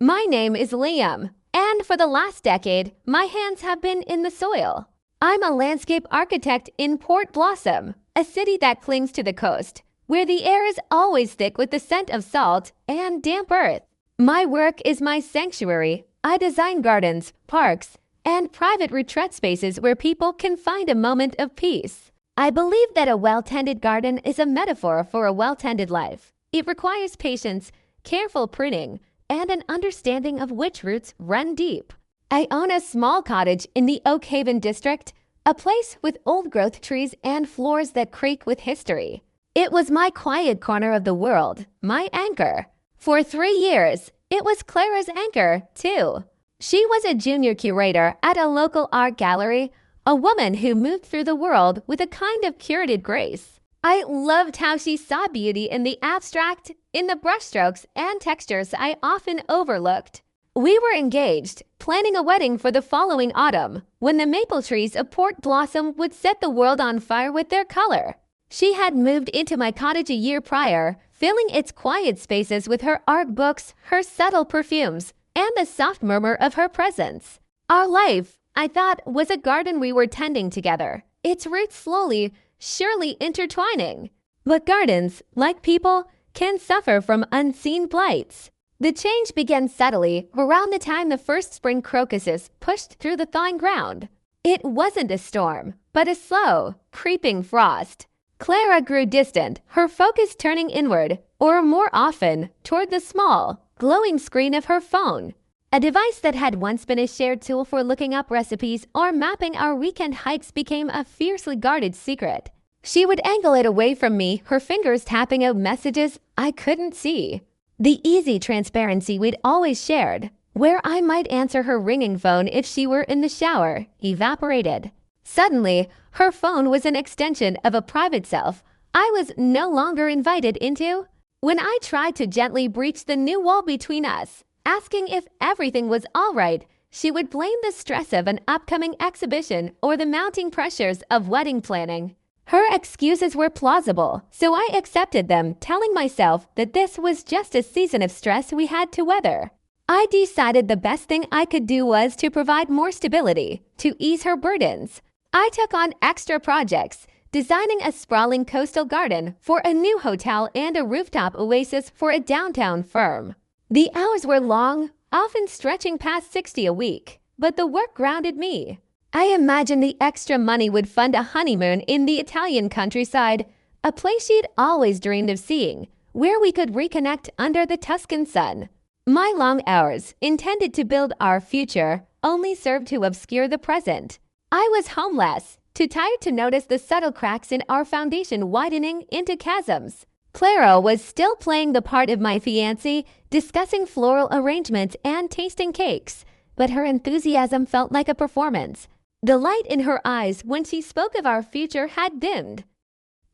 My name is Liam, and for the last decade, my hands have been in the soil. I'm a landscape architect in Port Blossom, a city that clings to the coast, where the air is always thick with the scent of salt and damp earth. My work is my sanctuary. I design gardens, parks, and private retreat spaces where people can find a moment of peace. I believe that a well-tended garden is a metaphor for a well-tended life. It requires patience, careful pruning, and an understanding of which roots run deep. I own a small cottage in the Oak Haven district, a place with old-growth trees and floors that creak with history. It was my quiet corner of the world, my anchor. For 3 years, it was Clara's anchor, too. She was a junior curator at a local art gallery, a woman who moved through the world with a kind of curated grace. I loved how she saw beauty in the abstract, in the brushstrokes and textures I often overlooked. We were engaged, planning a wedding for the following autumn, when the maple trees of Port Blossom would set the world on fire with their color. She had moved into my cottage a year prior, filling its quiet spaces with her art books, her subtle perfumes, and the soft murmur of her presence. Our life, I thought, was a garden we were tending together, its roots slowly, surely intertwining. But gardens, like people, can suffer from unseen blights. The change began subtly around the time the first spring crocuses pushed through the thawing ground. It wasn't a storm, but a slow, creeping frost. Clara grew distant, her focus turning inward, or more often, toward the small, glowing screen of her phone. A device that had once been a shared tool for looking up recipes or mapping our weekend hikes became a fiercely guarded secret. She would angle it away from me, her fingers tapping out messages I couldn't see. The easy transparency we'd always shared, where I might answer her ringing phone if she were in the shower, evaporated. Suddenly, her phone was an extension of a private self I was no longer invited into. When I tried to gently breach the new wall between us, asking if everything was all right, she would blame the stress of an upcoming exhibition or the mounting pressures of wedding planning. Her excuses were plausible, so I accepted them, telling myself that this was just a season of stress we had to weather. I decided the best thing I could do was to provide more stability, to ease her burdens. I took on extra projects, designing a sprawling coastal garden for a new hotel and a rooftop oasis for a downtown firm. The hours were long, often stretching past 60 a week, but the work grounded me. I imagined the extra money would fund a honeymoon in the Italian countryside, a place she'd always dreamed of seeing, where we could reconnect under the Tuscan sun. My long hours, intended to build our future, only served to obscure the present. I was homeless, too tired to notice the subtle cracks in our foundation widening into chasms. Clara was still playing the part of my fiancée, discussing floral arrangements and tasting cakes, but her enthusiasm felt like a performance. The light in her eyes when she spoke of our future had dimmed.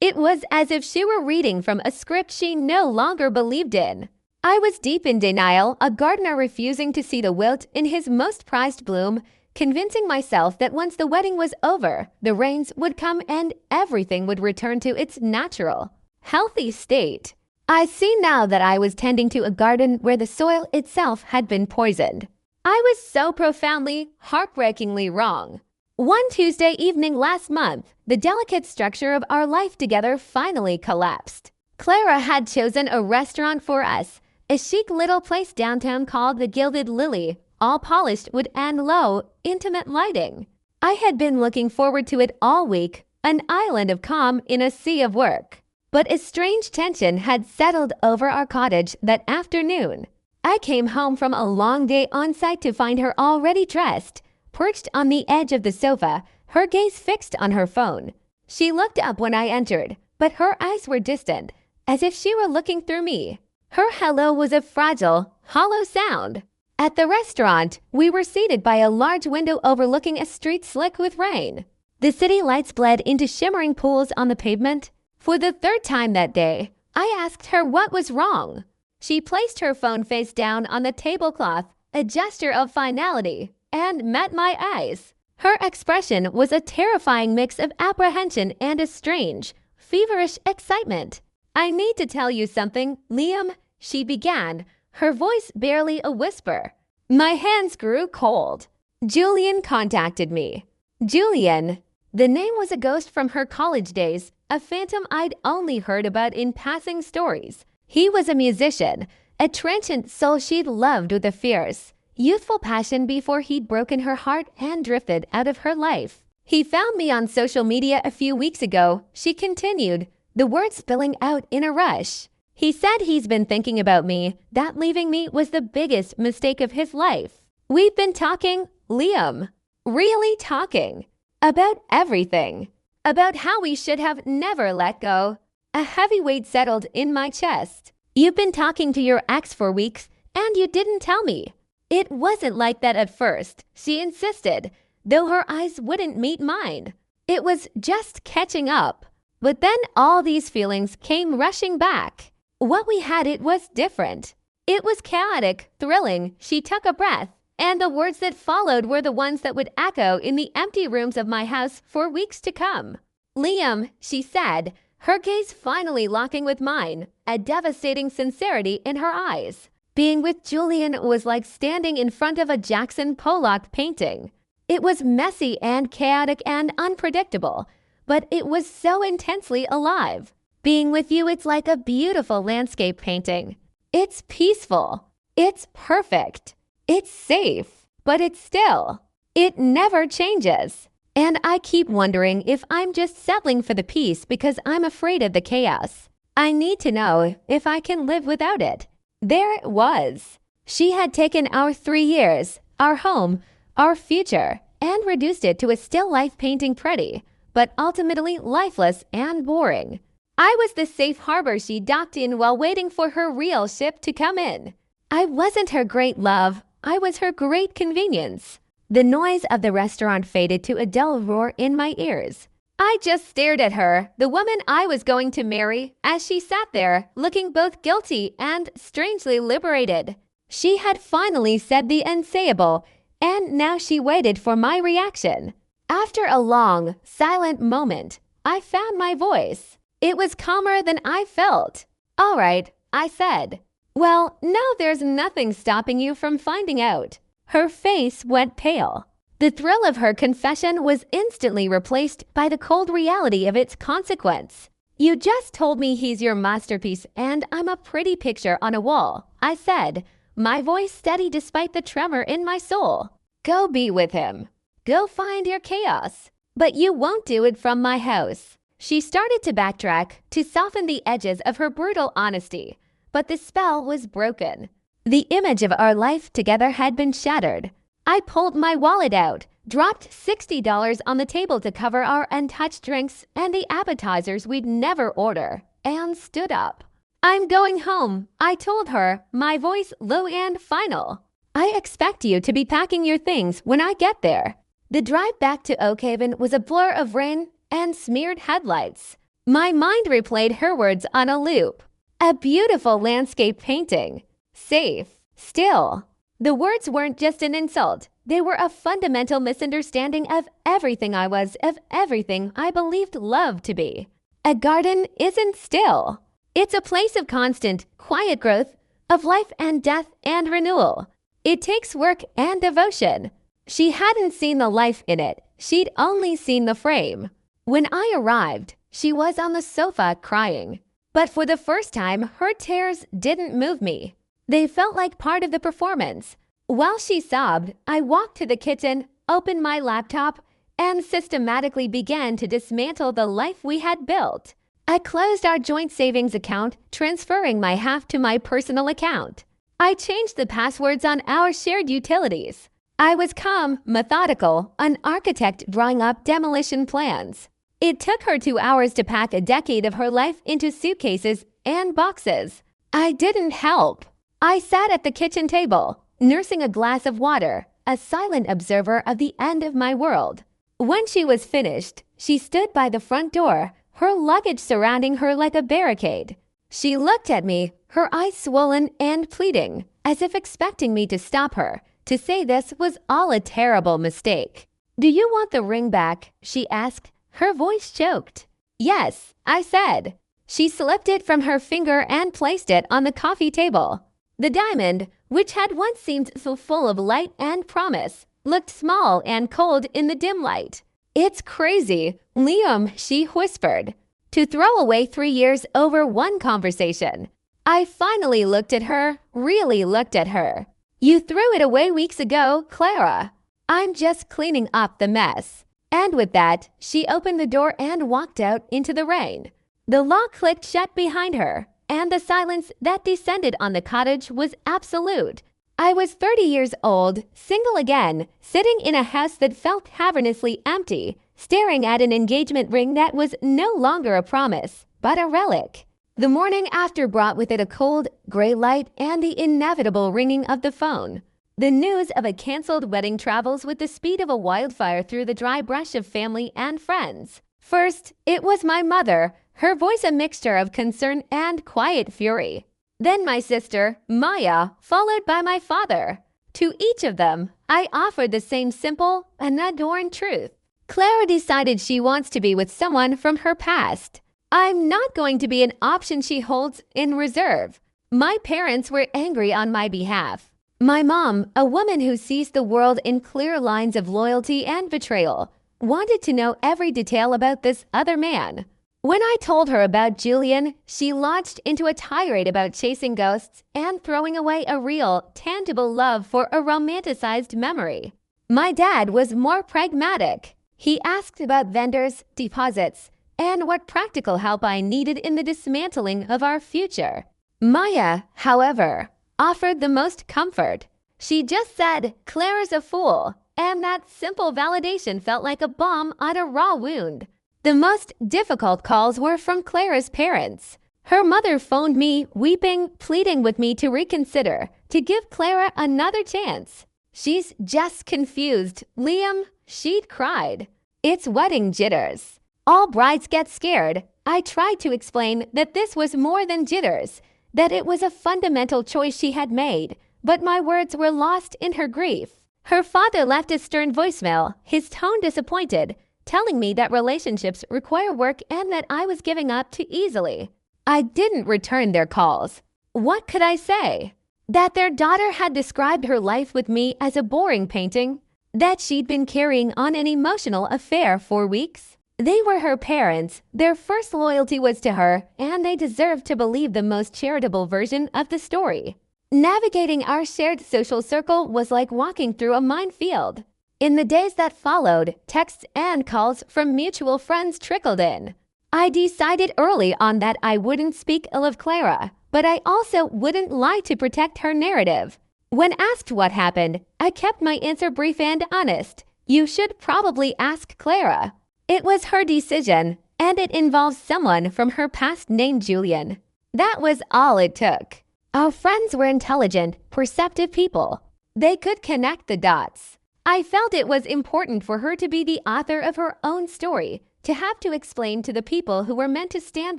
It was as if she were reading from a script she no longer believed in. I was deep in denial, a gardener refusing to see the wilt in his most prized bloom, convincing myself that once the wedding was over, the rains would come and everything would return to its natural, healthy state. I see now that I was tending to a garden where the soil itself had been poisoned. I was so profoundly, heartbreakingly wrong. One Tuesday evening last month, the delicate structure of our life together finally collapsed. Clara had chosen a restaurant for us, a chic little place downtown called the Gilded Lily, all polished wood and low, intimate lighting. I had been looking forward to it all week, an island of calm in a sea of work. But a strange tension had settled over our cottage that afternoon. I came home from a long day on site to find her already dressed, perched on the edge of the sofa, her gaze fixed on her phone. She looked up when I entered, but her eyes were distant, as if she were looking through me. Her hello was a fragile, hollow sound. At the restaurant, we were seated by a large window overlooking a street slick with rain. The city lights bled into shimmering pools on the pavement. For the third time that day, I asked her what was wrong. She placed her phone face down on the tablecloth, a gesture of finality, and met my eyes. Her expression was a terrifying mix of apprehension and a strange, feverish excitement. "I need to tell you something, Liam," she began, her voice barely a whisper. My hands grew cold. Julian contacted me. Julian. The name was a ghost from her college days, a phantom I'd only heard about in passing stories. He was a musician, a transient soul she'd loved with a fierce, youthful passion before he'd broken her heart and drifted out of her life. He found me on social media a few weeks ago, she continued, the words spilling out in a rush. He said he's been thinking about me, that leaving me was the biggest mistake of his life. We've been talking, Liam. Really talking. About everything. About how we should have never let go. A heavy weight settled in my chest. You've been talking to your ex for weeks, and you didn't tell me. It wasn't like that at first, she insisted, though her eyes wouldn't meet mine. It was just catching up. But then all these feelings came rushing back. What we had, it was different. It was chaotic, thrilling. She took a breath, and the words that followed were the ones that would echo in the empty rooms of my house for weeks to come. Liam, she said, her gaze finally locking with mine, a devastating sincerity in her eyes. Being with Julian was like standing in front of a Jackson Pollock painting. It was messy and chaotic and unpredictable, but it was so intensely alive. Being with you, it's like a beautiful landscape painting. It's peaceful. It's perfect. It's safe. But it's still. It never changes. And I keep wondering if I'm just settling for the peace because I'm afraid of the chaos. I need to know if I can live without it. There it was. She had taken our 3 years, our home, our future, and reduced it to a still life painting pretty, but ultimately lifeless and boring. I was the safe harbor she docked in while waiting for her real ship to come in. I wasn't her great love. I was her great convenience. The noise of the restaurant faded to a dull roar in my ears. I just stared at her, the woman I was going to marry, as she sat there, looking both guilty and strangely liberated. She had finally said the unsayable, and now she waited for my reaction. After a long, silent moment, I found my voice. It was calmer than I felt. All right, I said. Well, now there's nothing stopping you from finding out. Her face went pale. The thrill of her confession was instantly replaced by the cold reality of its consequence. You just told me he's your masterpiece and I'm a pretty picture on a wall, I said, my voice steady despite the tremor in my soul. Go be with him. Go find your chaos. But you won't do it from my house. She started to backtrack, to soften the edges of her brutal honesty, but the spell was broken. The image of our life together had been shattered. I pulled my wallet out, dropped $60 on the table to cover our untouched drinks and the appetizers we'd never order, and stood up. I'm going home, I told her, my voice low and final. I expect you to be packing your things when I get there. The drive back to Oak Haven was a blur of rain and smeared headlights. My mind replayed her words on a loop. A beautiful landscape painting. Safe. Still. The words weren't just an insult. They were a fundamental misunderstanding of everything I was, of everything I believed love to be. A garden isn't still. It's a place of constant, quiet growth, of life and death and renewal. It takes work and devotion. She hadn't seen the life in it. She'd only seen the frame. When I arrived, she was on the sofa crying. But for the first time, her tears didn't move me. They felt like part of the performance. While she sobbed, I walked to the kitchen, opened my laptop, and systematically began to dismantle the life we had built. I closed our joint savings account, transferring my half to my personal account. I changed the passwords on our shared utilities. I was calm, methodical, an architect drawing up demolition plans. It took her 2 hours to pack a decade of her life into suitcases and boxes. I didn't help. I sat at the kitchen table, nursing a glass of water, a silent observer of the end of my world. When she was finished, she stood by the front door, her luggage surrounding her like a barricade. She looked at me, her eyes swollen and pleading, as if expecting me to stop her, to say this was all a terrible mistake. "Do you want the ring back?" she asked. Her voice choked. "Yes," I said. She slipped it from her finger and placed it on the coffee table. The diamond, which had once seemed so full of light and promise, looked small and cold in the dim light. "It's crazy, Liam," she whispered. To throw away 3 years over one conversation. I finally looked at her, really looked at her. "You threw it away weeks ago, Clara." "I'm just cleaning up the mess." And with that, she opened the door and walked out into the rain. The lock clicked shut behind her, and the silence that descended on the cottage was absolute. I was 30 years old, single again, sitting in a house that felt cavernously empty, staring at an engagement ring that was no longer a promise, but a relic. The morning after brought with it a cold, gray light and the inevitable ringing of the phone. The news of a canceled wedding travels with the speed of a wildfire through the dry brush of family and friends. First, it was my mother, her voice a mixture of concern and quiet fury. Then my sister, Maya, followed by my father. To each of them, I offered the same simple, unadorned truth. Clara decided she wants to be with someone from her past. I'm not going to be an option she holds in reserve. My parents were angry on my behalf. My mom, a woman who sees the world in clear lines of loyalty and betrayal, wanted to know every detail about this other man. When I told her about Julian, she launched into a tirade about chasing ghosts and throwing away a real, tangible love for a romanticized memory. My dad was more pragmatic. He asked about vendors, deposits, and what practical help I needed in the dismantling of our future. Maya, however, offered the most comfort. She just said, "Clara's a fool," and that simple validation felt like a balm on a raw wound. The most difficult calls were from Clara's parents. Her mother phoned me, weeping, pleading with me to reconsider, to give Clara another chance. "She's just confused, Liam," she'd cried. "It's wedding jitters. All brides get scared." I tried to explain that this was more than jitters, that it was a fundamental choice she had made, but my words were lost in her grief. Her father left a stern voicemail, his tone disappointed, telling me that relationships require work and that I was giving up too easily. I didn't return their calls. What could I say? That their daughter had described her life with me as a boring painting? That she'd been carrying on an emotional affair for weeks? They were her parents, their first loyalty was to her, and they deserved to believe the most charitable version of the story. Navigating our shared social circle was like walking through a minefield. In the days that followed, texts and calls from mutual friends trickled in. I decided early on that I wouldn't speak ill of Clara, but I also wouldn't lie to protect her narrative. When asked what happened, I kept my answer brief and honest. "You should probably ask Clara." It was her decision, and it involves someone from her past named Julian. That was all it took. Our friends were intelligent, perceptive people. They could connect the dots. I felt it was important for her to be the author of her own story, to have to explain to the people who were meant to stand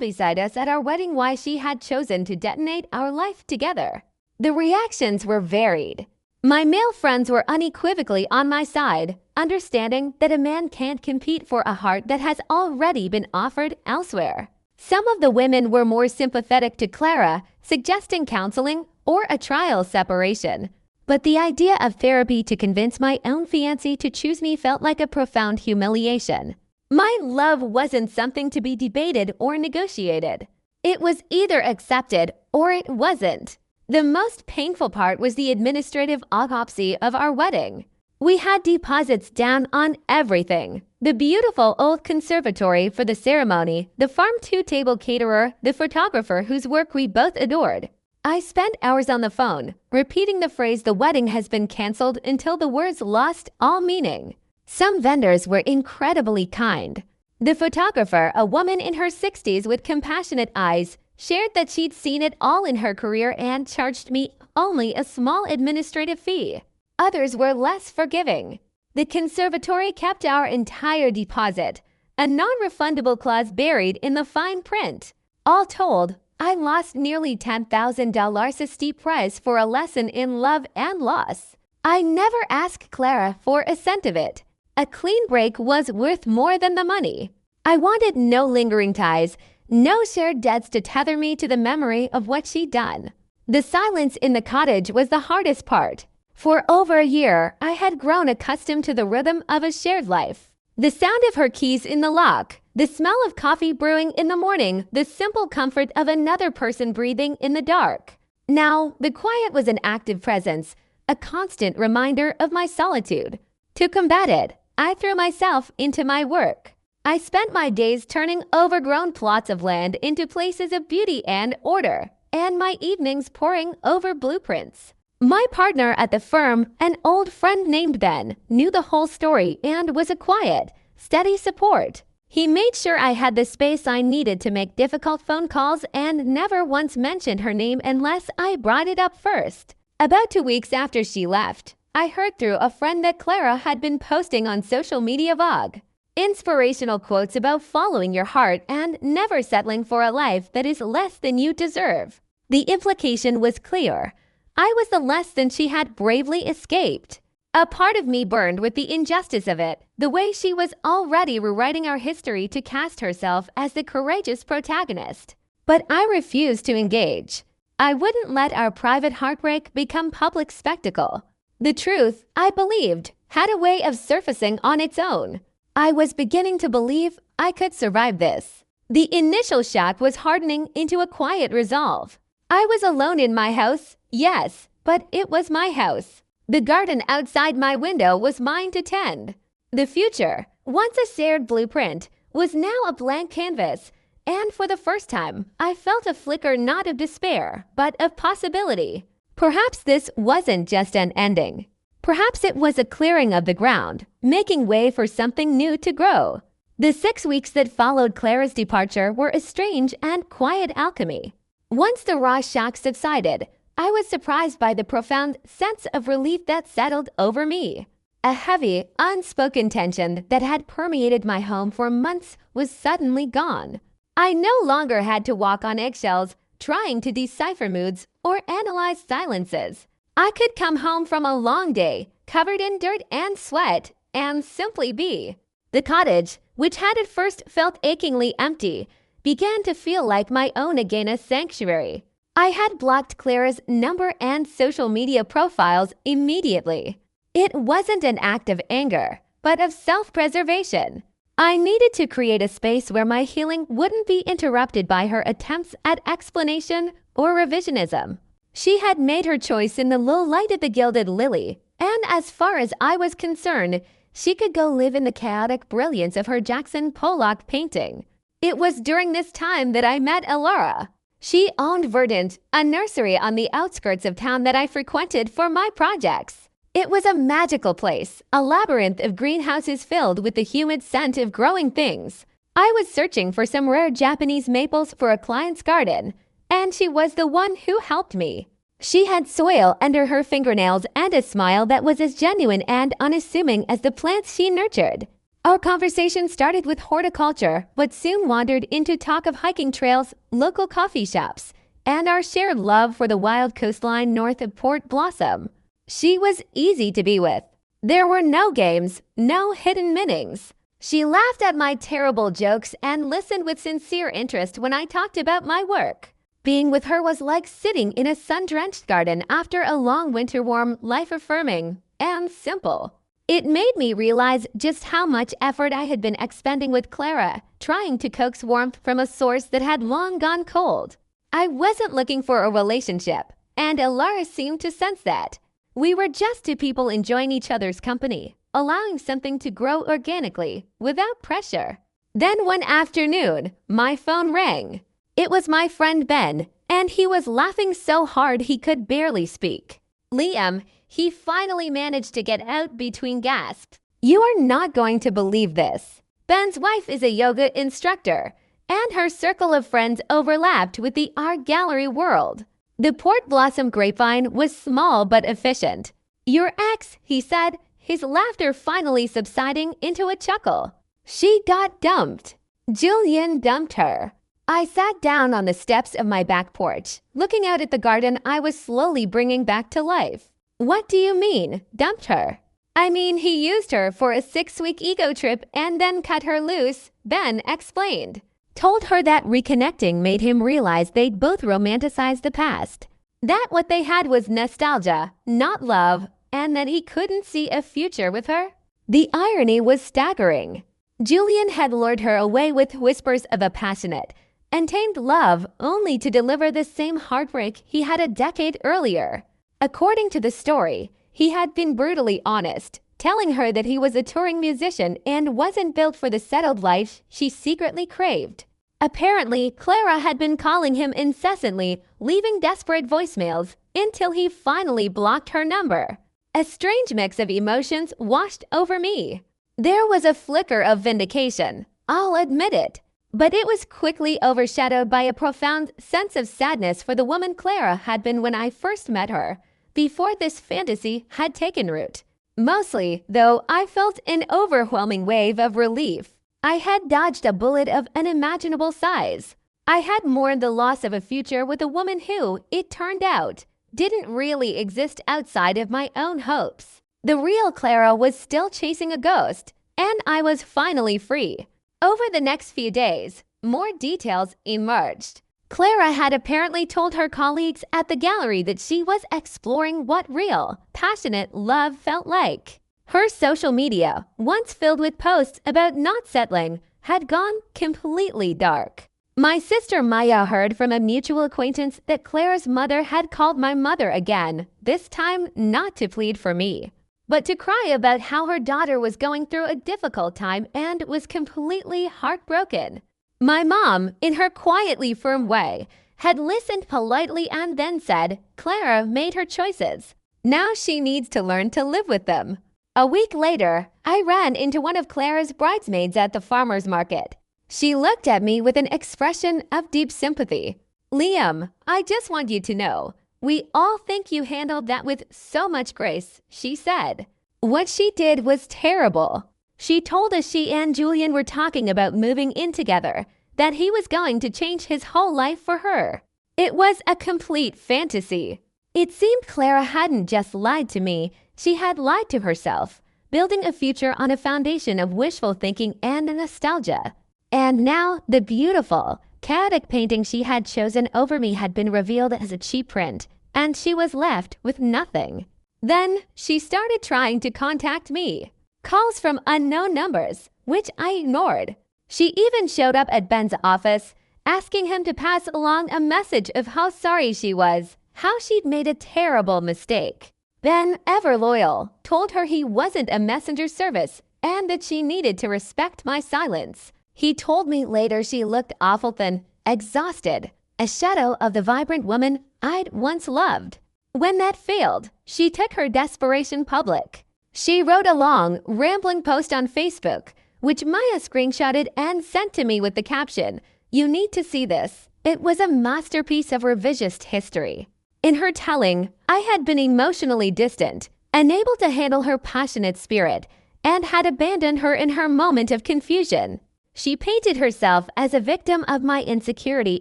beside us at our wedding why she had chosen to detonate our life together. The reactions were varied. My male friends were unequivocally on my side, understanding that a man can't compete for a heart that has already been offered elsewhere. Some of the women were more sympathetic to Clara, suggesting counseling or a trial separation. But the idea of therapy to convince my own fiancé to choose me felt like a profound humiliation. My love wasn't something to be debated or negotiated. It was either accepted or it wasn't. The most painful part was the administrative autopsy of our wedding. We had deposits down on everything. The beautiful old conservatory for the ceremony, the farm-to-table caterer, the photographer whose work we both adored. I spent hours on the phone, repeating the phrase "the wedding has been canceled" until the words lost all meaning. Some vendors were incredibly kind. The photographer, a woman in her 60s with compassionate eyes, shared that she'd seen it all in her career and charged me only a small administrative fee. Others were less forgiving. The conservatory kept our entire deposit, a non-refundable clause buried in the fine print. All told, I lost nearly $10,000, a steep price for a lesson in love and loss. I never asked Clara for a cent of it. A clean break was worth more than the money. I wanted no lingering ties, no shared debts to tether me to the memory of what she'd done. The silence in the cottage was the hardest part. For over a year, I had grown accustomed to the rhythm of a shared life. The sound of her keys in the lock, the smell of coffee brewing in the morning, the simple comfort of another person breathing in the dark. Now, the quiet was an active presence, a constant reminder of my solitude. To combat it, I threw myself into my work. I spent my days turning overgrown plots of land into places of beauty and order, and my evenings poring over blueprints. My partner at the firm, an old friend named Ben, knew the whole story and was a quiet, steady support. He made sure I had the space I needed to make difficult phone calls and never once mentioned her name unless I brought it up first. About 2 weeks after she left, I heard through a friend that Clara had been posting on social media Vogue inspirational quotes about following your heart and never settling for a life that is less than you deserve. The implication was clear. I was the less than she had bravely escaped. A part of me burned with the injustice of it, the way she was already rewriting our history to cast herself as the courageous protagonist. But I refused to engage. I wouldn't let our private heartbreak become public spectacle. The truth, I believed, had a way of surfacing on its own. I was beginning to believe I could survive this. The initial shock was hardening into a quiet resolve. I was alone in my house, yes, but it was my house. The garden outside my window was mine to tend. The future, once a shared blueprint, was now a blank canvas, and for the first time, I felt a flicker not of despair, but of possibility. Perhaps this wasn't just an ending. Perhaps it was a clearing of the ground, making way for something new to grow. The 6 weeks that followed Clara's departure were a strange and quiet alchemy. Once the raw shock subsided, I was surprised by the profound sense of relief that settled over me. A heavy, unspoken tension that had permeated my home for months was suddenly gone. I no longer had to walk on eggshells, trying to decipher moods or analyze silences. I could come home from a long day, covered in dirt and sweat, and simply be. The cottage, which had at first felt achingly empty, began to feel like my own again, a sanctuary. I had blocked Clara's number and social media profiles immediately. It wasn't an act of anger, but of self-preservation. I needed to create a space where my healing wouldn't be interrupted by her attempts at explanation or revisionism. She had made her choice in the low light of the gilded lily, and as far as I was concerned, she could go live in the chaotic brilliance of her Jackson Pollock painting. It was during this time that I met Elara. She owned Verdant, a nursery on the outskirts of town that I frequented for my projects. It was a magical place, a labyrinth of greenhouses filled with the humid scent of growing things. I was searching for some rare Japanese maples for a client's garden, and she was the one who helped me. She had soil under her fingernails and a smile that was as genuine and unassuming as the plants she nurtured. Our conversation started with horticulture, but soon wandered into talk of hiking trails, local coffee shops, and our shared love for the wild coastline north of Port Blossom. She was easy to be with. There were no games, no hidden meanings. She laughed at my terrible jokes and listened with sincere interest when I talked about my work. Being with her was like sitting in a sun-drenched garden after a long winter warm, life-affirming, and simple. It made me realize just how much effort I had been expending with Clara, trying to coax warmth from a source that had long gone cold. I wasn't looking for a relationship, and Elara seemed to sense that. We were just two people enjoying each other's company, allowing something to grow organically, without pressure. Then one afternoon, my phone rang. It was my friend Ben, and he was laughing so hard he could barely speak. Liam, he finally managed to get out between gasps. You are not going to believe this. Ben's wife is a yoga instructor, and her circle of friends overlapped with the art gallery world. The Port Blossom grapevine was small but efficient. Your ex, he said, his laughter finally subsiding into a chuckle. She got dumped. Julian dumped her. I sat down on the steps of my back porch, looking out at the garden I was slowly bringing back to life. What do you mean, dumped her? I mean, he used her for a 6-week ego trip and then cut her loose, Ben explained. Told her that reconnecting made him realize they'd both romanticized the past. that what they had was nostalgia, not love, and that he couldn't see a future with her? The irony was staggering. Julian had lured her away with whispers of a passionate and tamed love only to deliver the same heartbreak he had a decade earlier. According to the story, he had been brutally honest, telling her that he was a touring musician and wasn't built for the settled life she secretly craved. Apparently, Clara had been calling him incessantly, leaving desperate voicemails until he finally blocked her number. A strange mix of emotions washed over me. There was a flicker of vindication, I'll admit it, but it was quickly overshadowed by a profound sense of sadness for the woman Clara had been when I first met her, before this fantasy had taken root. Mostly, though, I felt an overwhelming wave of relief. I had dodged a bullet of unimaginable size. I had mourned the loss of a future with a woman who, it turned out, didn't really exist outside of my own hopes. The real Clara was still chasing a ghost, and I was finally free. Over the next few days, more details emerged. Clara had apparently told her colleagues at the gallery that she was exploring what real, passionate love felt like. Her social media, once filled with posts about not settling, had gone completely dark. My sister Maya heard from a mutual acquaintance that Clara's mother had called my mother again, this time not to plead for me, but to cry about how her daughter was going through a difficult time and was completely heartbroken. My mom, in her quietly firm way, had listened politely and then said Clara made her choices. Now she needs to learn to live with them. A week later, I ran into one of Clara's bridesmaids at the farmer's market. She looked at me with an expression of deep sympathy. "Liam, I just want you to know, we all think you handled that with so much grace," she said. What she did was terrible. She told us she and Julian were talking about moving in together, that he was going to change his whole life for her. It was a complete fantasy. It seemed Clara hadn't just lied to me, she had lied to herself, building a future on a foundation of wishful thinking and nostalgia. And now the beautiful, chaotic painting she had chosen over me had been revealed as a cheap print, and she was left with nothing. Then she started trying to contact me. Calls from unknown numbers, which I ignored. She even showed up at Ben's office, asking him to pass along a message of how sorry she was, how she'd made a terrible mistake. Ben, ever loyal, told her he wasn't a messenger service and that she needed to respect my silence. He told me later she looked awful thin, exhausted, a shadow of the vibrant woman I'd once loved. When that failed, she took her desperation public. She wrote a long, rambling post on Facebook, which Maya screenshotted and sent to me with the caption, "You need to see this." It was a masterpiece of revisionist history. In her telling, I had been emotionally distant, unable to handle her passionate spirit, and had abandoned her in her moment of confusion. She painted herself as a victim of my insecurity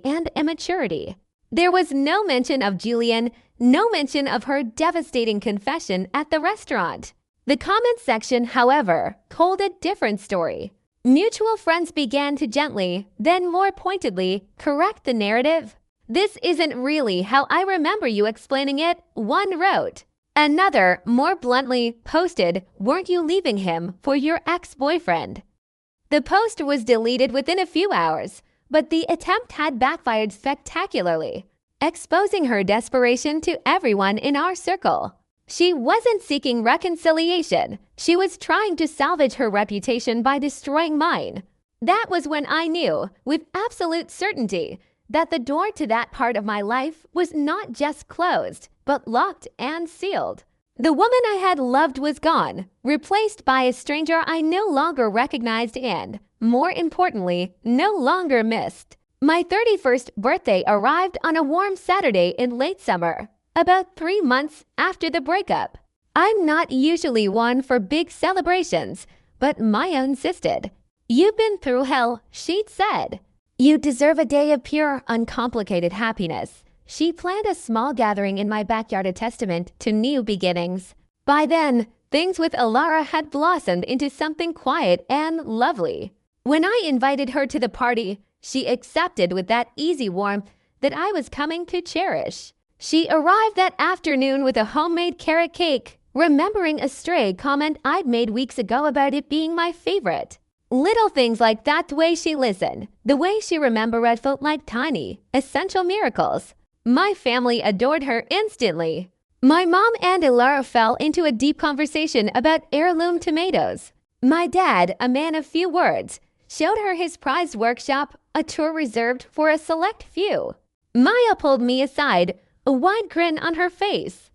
and immaturity. There was no mention of Julian, no mention of her devastating confession at the restaurant. The comments section, however, told a different story. Mutual friends began to gently, then more pointedly, correct the narrative. "This isn't really how I remember you explaining it," one wrote. Another, more bluntly, posted, "Weren't you leaving him for your ex-boyfriend?" The post was deleted within a few hours, but the attempt had backfired spectacularly, exposing her desperation to everyone in our circle. She wasn't seeking reconciliation. She was trying to salvage her reputation by destroying mine. That was when I knew, with absolute certainty, that the door to that part of my life was not just closed, but locked and sealed. The woman I had loved was gone, replaced by a stranger I no longer recognized and, more importantly, no longer missed. My 31st birthday arrived on a warm Saturday in late summer, about 3 months after the breakup. I'm not usually one for big celebrations, but Maya insisted. "You've been through hell," she'd said. "You deserve a day of pure, uncomplicated happiness." She planned a small gathering in my backyard, a testament to new beginnings. By then, things with Alara had blossomed into something quiet and lovely. When I invited her to the party, she accepted with that easy warmth that I was coming to cherish. She arrived that afternoon with a homemade carrot cake, remembering a stray comment I'd made weeks ago about it being my favorite. Little things like that, the way she listened, the way she remembered it felt like tiny, essential miracles. My family adored her instantly. My mom and Laura fell into a deep conversation about heirloom tomatoes. My dad, a man of few words, showed her his prized workshop, a tour reserved for a select few. Maya pulled me aside, a wide grin on her face.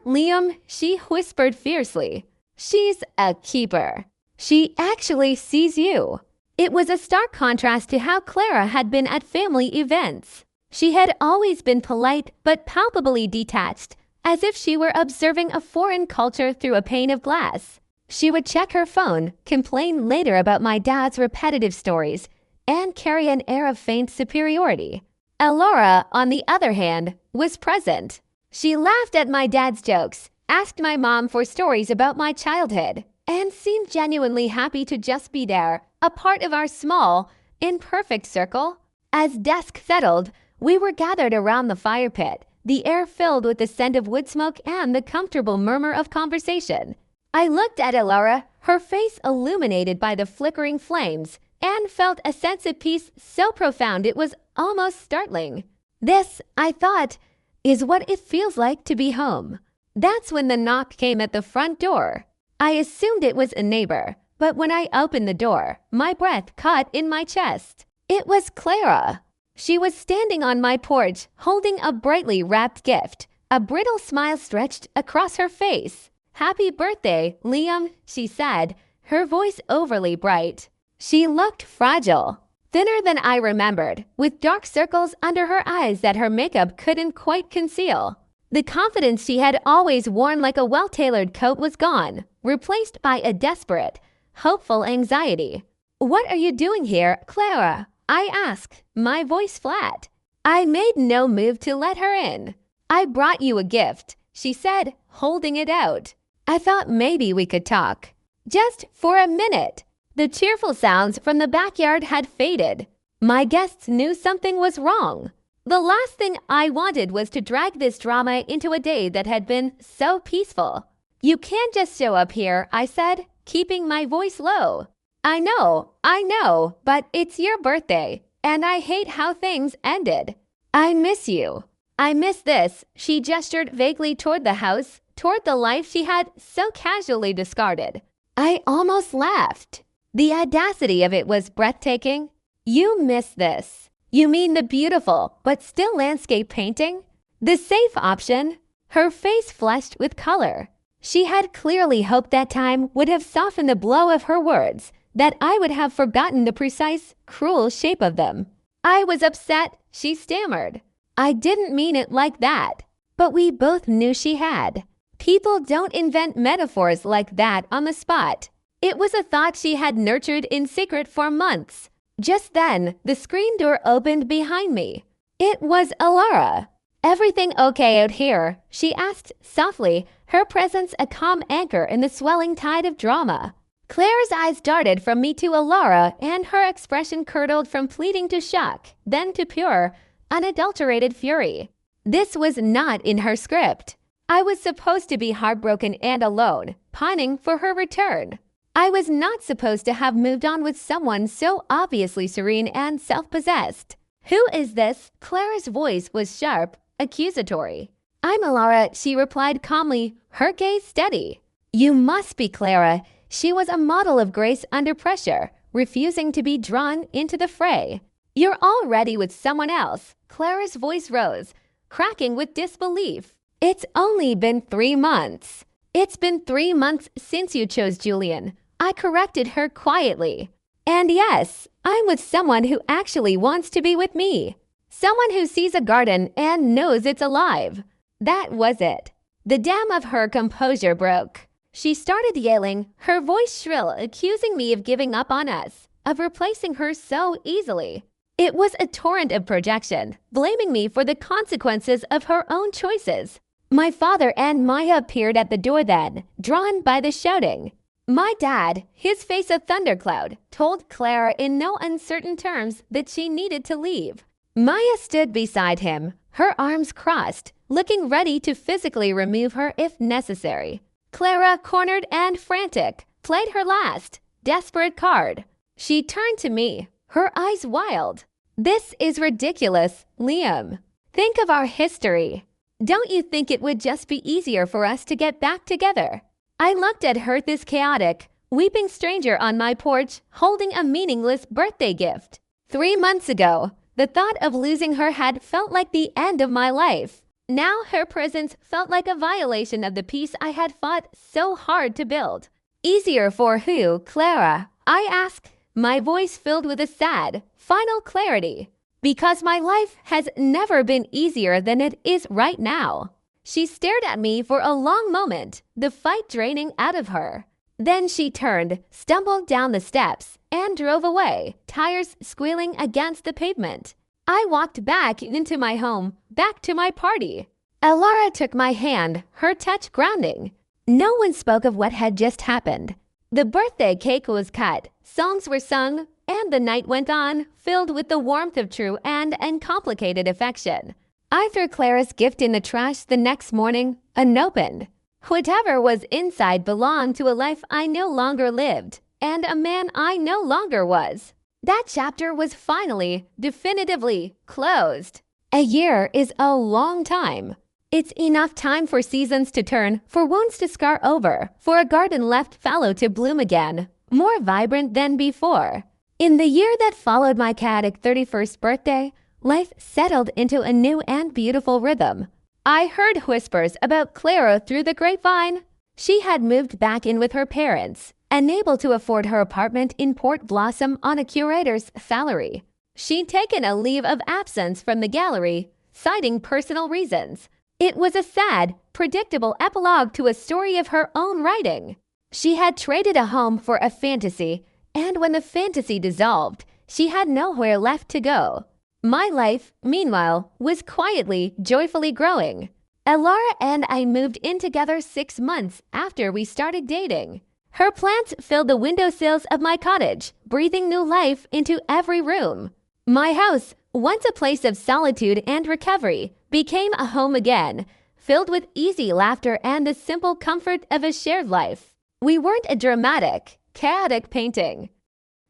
Liam, she whispered fiercely. She's a keeper. She actually sees you. It was a stark contrast to how Clara had been at family events. She had always been polite but palpably detached, as if she were observing a foreign culture through a pane of glass. She would check her phone, complain later about my dad's repetitive stories, and carry an air of faint superiority. Elora, on the other hand, was present. She laughed at my dad's jokes, asked my mom for stories about my childhood, and seemed genuinely happy to just be there, a part of our small, imperfect circle. As dusk settled, we were gathered around the fire pit, the air filled with the scent of wood smoke and the comfortable murmur of conversation. I looked at Elora, her face illuminated by the flickering flames, and felt a sense of peace so profound it was almost startling. This, I thought, is what it feels like to be home. That's when the knock came at the front door. I assumed it was a neighbor, but when I opened the door, my breath caught in my chest. It was Clara. She was standing on my porch, holding a brightly wrapped gift. A brittle smile stretched across her face. "Happy birthday, Liam," she said, her voice overly bright. She looked fragile, thinner than I remembered, with dark circles under her eyes that her makeup couldn't quite conceal. The confidence she had always worn like a well-tailored coat was gone, replaced by a desperate, hopeful anxiety. "What are you doing here, Clara?" I asked, my voice flat. I made no move to let her in. "I brought you a gift," she said, holding it out. "I thought maybe we could talk. Just for a minute." The cheerful sounds from the backyard had faded. My guests knew something was wrong. The last thing I wanted was to drag this drama into a day that had been so peaceful. "You can't just show up here," I said, keeping my voice low. I know, but it's your birthday, and I hate how things ended. I miss you. I miss this." She gestured vaguely toward the house, toward the life she had so casually discarded. I almost laughed. The audacity of it was breathtaking. "You miss this. You mean the beautiful, but still landscape painting? The safe option?" Her face flushed with color. She had clearly hoped that time would have softened the blow of her words, that I would have forgotten the precise, cruel shape of them. "I was upset," she stammered. "I didn't mean it like that." But we both knew she had. People don't invent metaphors like that on the spot. It was a thought she had nurtured in secret for months. Just then, the screen door opened behind me. It was Alara. "Everything okay out here?" she asked softly, her presence a calm anchor in the swelling tide of drama. Claire's eyes darted from me to Alara, and her expression curdled from pleading to shock, then to pure, unadulterated fury. This was not in her script. I was supposed to be heartbroken and alone, pining for her return. I was not supposed to have moved on with someone so obviously serene and self-possessed. "Who is this?" Clara's voice was sharp, accusatory. "I'm Alara," she replied calmly, her gaze steady. "You must be Clara." She was a model of grace under pressure, refusing to be drawn into the fray. "You're already with someone else." Clara's voice rose, cracking with disbelief. "It's only been 3 months. It's been 3 months since you chose Julian." I corrected her quietly. "And yes, I'm with someone who actually wants to be with me. Someone who sees a garden and knows it's alive." That was it. The dam of her composure broke. She started yelling, her voice shrill, accusing me of giving up on us, of replacing her so easily. It was a torrent of projection, blaming me for the consequences of her own choices. My father and Maya appeared at the door then, drawn by the shouting. My dad, his face a thundercloud, told Clara in no uncertain terms that she needed to leave. Maya stood beside him, her arms crossed, looking ready to physically remove her if necessary. Clara, cornered and frantic, played her last, desperate card. She turned to me, her eyes wild. "This is ridiculous, Liam. Think of our history. Don't you think it would just be easier for us to get back together?" I looked at her, this chaotic, weeping stranger on my porch, holding a meaningless birthday gift. 3 months ago, the thought of losing her had felt like the end of my life. Now her presence felt like a violation of the peace I had fought so hard to build. "Easier for who, Clara?" I asked, my voice filled with a sad, final clarity. "Because my life has never been easier than it is right now." She stared at me for a long moment, the fight draining out of her. Then she turned, stumbled down the steps, and drove away, tires squealing against the pavement. I walked back into my home, back to my party. Elara took my hand, her touch grounding. No one spoke of what had just happened. The birthday cake was cut, songs were sung, and the night went on, filled with the warmth of true and uncomplicated affection. I threw Clara's gift in the trash the next morning, unopened. Whatever was inside belonged to a life I no longer lived, and a man I no longer was. That chapter was finally, definitively closed. A year is a long time. It's enough time for seasons to turn, for wounds to scar over, for a garden left fallow to bloom again, more vibrant than before. In the year that followed my chaotic 31st birthday, life settled into a new and beautiful rhythm. I heard whispers about Clara through the grapevine. She had moved back in with her parents, unable to afford her apartment in Port Blossom on a curator's salary. She'd taken a leave of absence from the gallery, citing personal reasons. It was a sad, predictable epilogue to a story of her own writing. She had traded a home for a fantasy, and when the fantasy dissolved, she had nowhere left to go. My life, meanwhile, was quietly, joyfully growing. Elara and I moved in together 6 months after we started dating. Her plants filled the windowsills of my cottage, breathing new life into every room. My house, once a place of solitude and recovery, became a home again, filled with easy laughter and the simple comfort of a shared life. We weren't a dramatic, chaotic painting.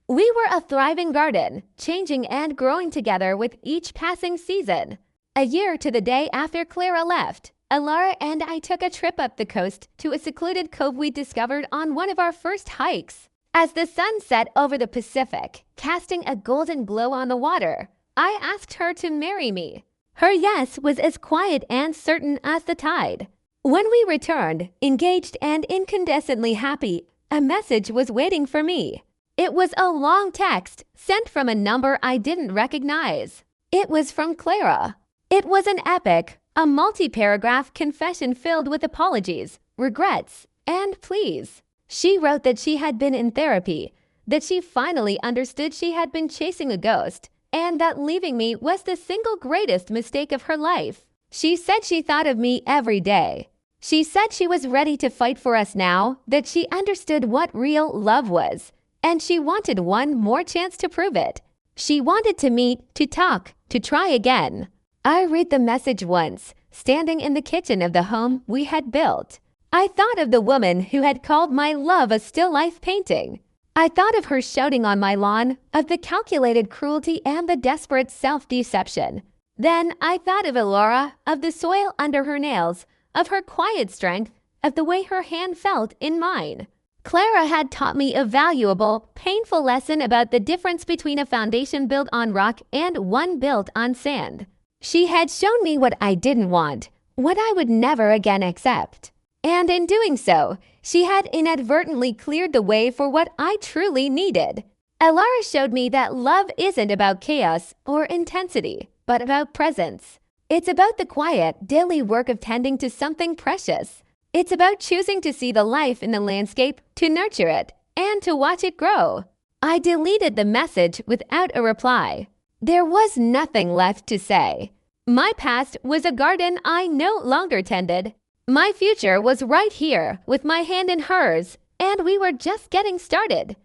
We were a thriving garden, changing and growing together with each passing season. A year to the day after Clara left, Elara and I took a trip up the coast to a secluded cove we discovered on one of our first hikes. As the sun set over the Pacific, casting a golden glow on the water, I asked her to marry me. Her yes was as quiet and certain as the tide. When we returned, engaged and incandescently happy, a message was waiting for me. It was a long text sent from a number I didn't recognize. It was from Clara. It was an epic, a multi-paragraph confession filled with apologies, regrets, and pleas. She wrote that she had been in therapy, that she finally understood she had been chasing a ghost, and that leaving me was the single greatest mistake of her life. She said she thought of me every day. She said she was ready to fight for us now, that she understood what real love was, and she wanted one more chance to prove it. She wanted to meet, to talk, to try again. I read the message once, standing in the kitchen of the home we had built. I thought of the woman who had called my love a still life painting. I thought of her shouting on my lawn, of the calculated cruelty and the desperate self-deception. Then I thought of Elara, of the soil under her nails, of her quiet strength, of the way her hand felt in mine. Clara had taught me a valuable, painful lesson about the difference between a foundation built on rock and one built on sand. She had shown me what I didn't want, what I would never again accept. And in doing so, she had inadvertently cleared the way for what I truly needed. Elara showed me that love isn't about chaos or intensity, but about presence. It's about the quiet, daily work of tending to something precious. It's about choosing to see the life in the landscape, to nurture it, and to watch it grow. I deleted the message without a reply. There was nothing left to say. My past was a garden I no longer tended. My future was right here, with my hand in hers, and we were just getting started.